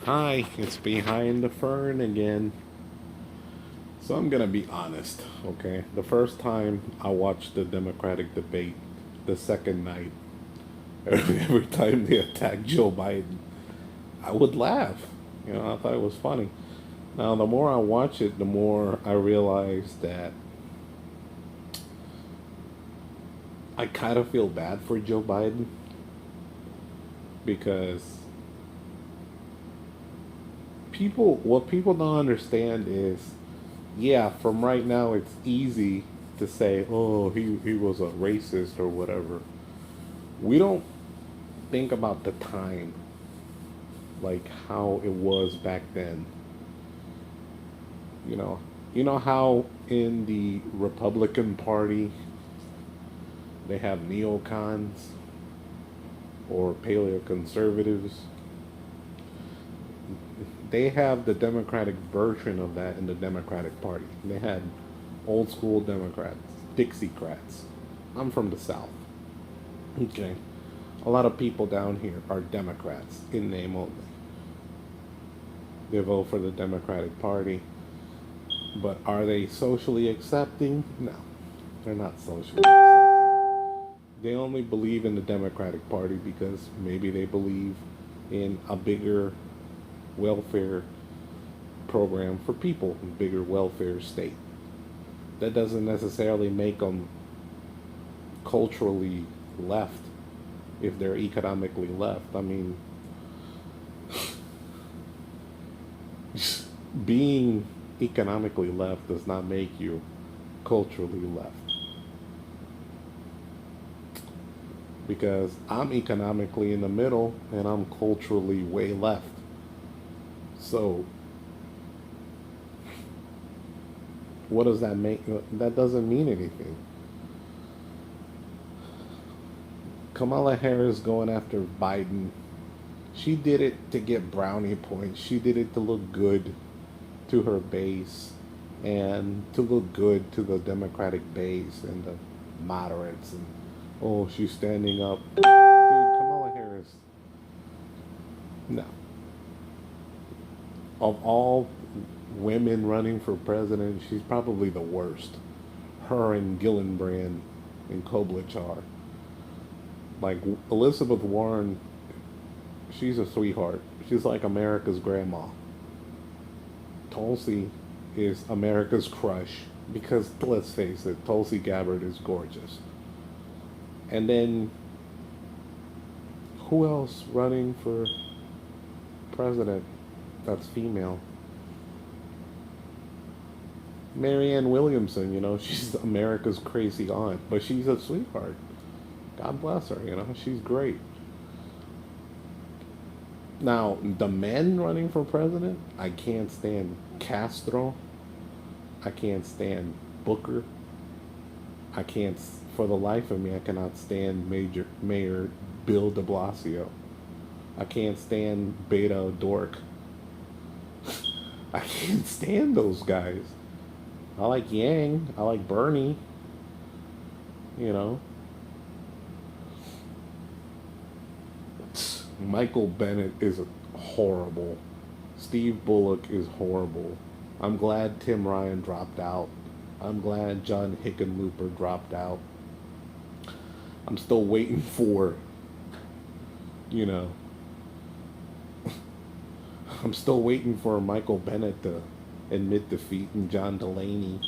Hi, it's Behind the Fern again. So I'm gonna be honest, okay? The first time I watched the Democratic debate, the second night, every time they attacked Joe Biden, I would laugh. I thought it was funny. Now, the more I watch it, the more I realize that I kind of feel bad for Joe Biden because what people don't understand is, yeah, from right now, it's easy to say, oh, he was a racist or whatever. We don't think about the time, like how it was back then. You know, you know how in the Republican Party they have neocons or paleoconservatives. They have the Democratic version of that in the Democratic Party. They had old school Democrats, Dixiecrats. I'm from the South. Okay. A lot of people down here are Democrats in name only. They vote for the Democratic Party. But are they socially accepting? No, they're not socially accepting. They only believe in the Democratic Party because maybe they believe in a bigger welfare program for people, a bigger welfare state. That doesn't necessarily make them culturally left if they're economically left. I mean, being economically left does not make you culturally left. Because I'm economically in the middle and I'm culturally way left. So, what does that make? That doesn't mean anything. Kamala Harris going after Biden, she did it to get brownie points. She did it to look good to her base and to look good to the Democratic base and the moderates. And oh, she's standing up. Dude, Kamala Harris, no. Of all women running for president, she's probably the worst. Her and Gillenbrand and Klobuchar. Like Elizabeth Warren, she's a sweetheart. She's like America's grandma. Tulsi is America's crush because let's face it, Tulsi Gabbard is gorgeous. And then who else running for president that's female? Marianne Williamson, she's America's crazy aunt, but she's a sweetheart. God bless her, she's great. Now, the men running for president, I can't stand Castro. I can't stand Booker. I can't, for the life of me, I cannot stand Mayor Bill de Blasio. I can't stand BetaDork. I can't stand those guys. I like Yang. I like Bernie. You know. Michael Bennett is horrible. Steve Bullock is horrible. I'm glad Tim Ryan dropped out. I'm glad John Hickenlooper dropped out. I'm still waiting for, you know, I'm still waiting for Michael Bennett to admit defeat and John Delaney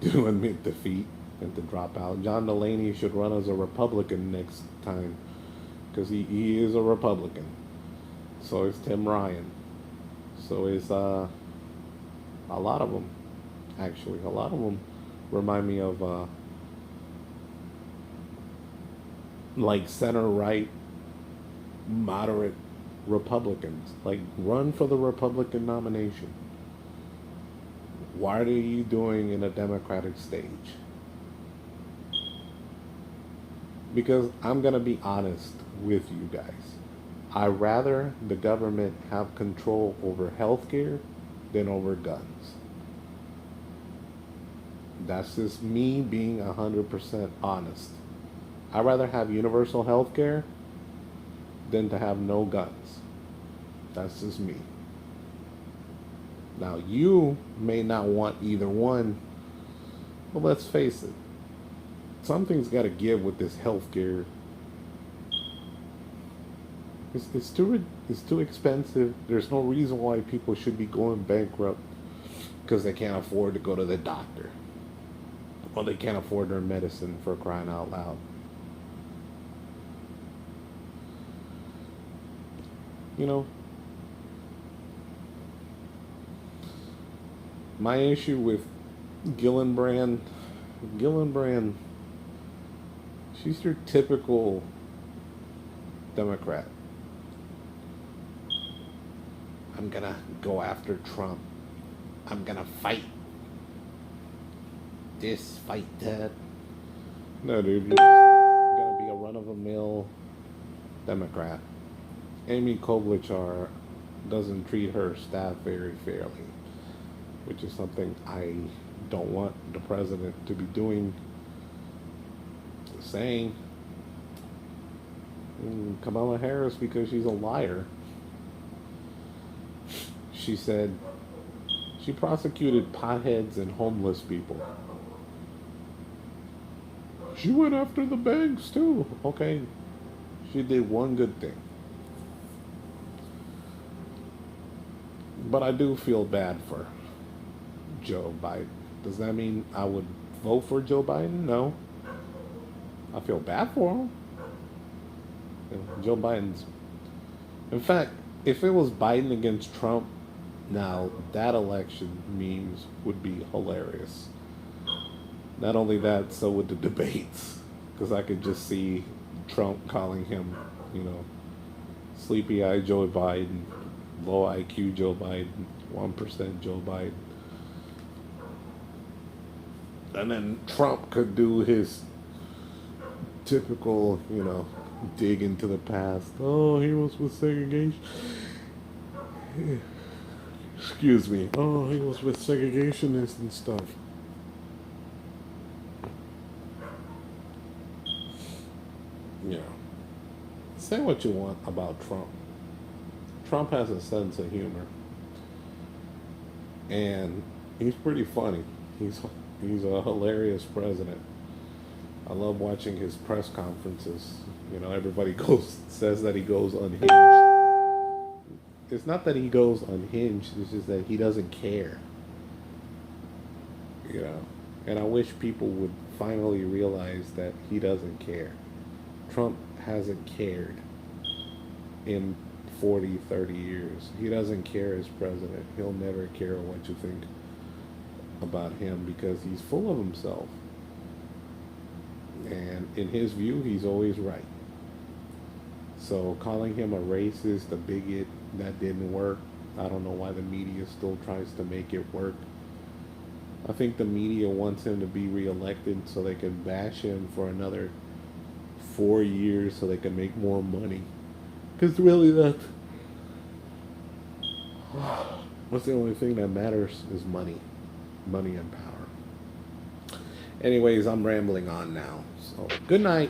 to admit defeat and to drop out. John Delaney should run as a Republican next time because he is a Republican. So is Tim Ryan. So is a lot of them, actually. A lot of them remind me of like center-right, moderate Republicans. Like, run for the Republican nomination. What are you doing in a Democratic stage? Because I'm going to be honest with you guys. I rather the government have control over healthcare than over guns. That's just me being 100% honest. I'd rather have universal healthcare than to have no guns. That's just me. Now, you may not want either one, but let's face it, something's got to give with this healthcare. It's too expensive. There's no reason why people should be going bankrupt because they can't afford to go to the doctor. Well, they can't afford their medicine, for crying out loud. You know, my issue with Gillenbrand, Gillenbrand, she's your typical Democrat. I'm gonna go after Trump. I'm gonna fight this, fight that. No, dude, you're gonna be a run-of-the-mill Democrat. Amy Klobuchar doesn't treat her staff very fairly, which is something I don't want the president to be doing. Saying Kamala Harris, because she's a liar. She said she prosecuted potheads and homeless people. She went after the banks too. Okay, she did one good thing. But I do feel bad for Joe Biden. Does that mean I would vote for Joe Biden? No. I feel bad for him. Joe Biden's... In fact, if it was Biden against Trump, now that election memes would be hilarious. Not only that, so would the debates. Because I could just see Trump calling him, sleepy eye Joe Biden, low IQ Joe Biden, 1% Joe Biden. And then Trump could do his typical, dig into the past. Oh, he was with segregation. Excuse me. Oh, he was with segregationists and stuff. Yeah. Say what you want about Trump. Trump has a sense of humor. And he's pretty funny. He's a hilarious president. I love watching his press conferences. Everybody says that he goes unhinged. It's not that he goes unhinged, it's just that he doesn't care. And I wish people would finally realize that he doesn't care. Trump hasn't cared in 40, 30 years. He doesn't care as president. He'll never care what you think about him because he's full of himself. And in his view, he's always right. So calling him a racist, a bigot, that didn't work. I don't know why the media still tries to make it work. I think the media wants him to be reelected so they can bash him for another 4 years so they can make more money. Because really that's the only thing that matters is money. Money and power. Anyways, I'm rambling on now. So, good night.